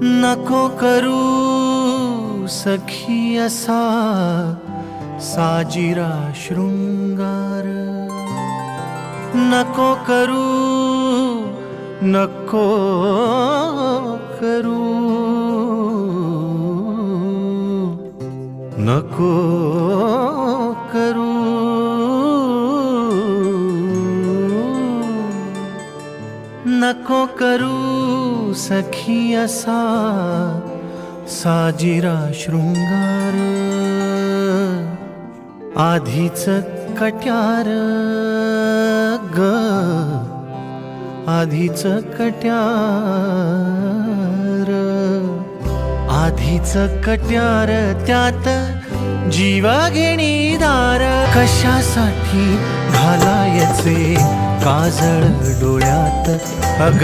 नको करू सखी असा साजिरा शृंगार, नको करू, नको करू, नको करू, नको करू सखी असा साजिरा शृंगार, आधीच कट्यार ग, आधीच कट्यार, आधीच कट्यार, त्यात जीवा घेणी दार, कशासाठी घालायचे काजळ डोळ्यात अग.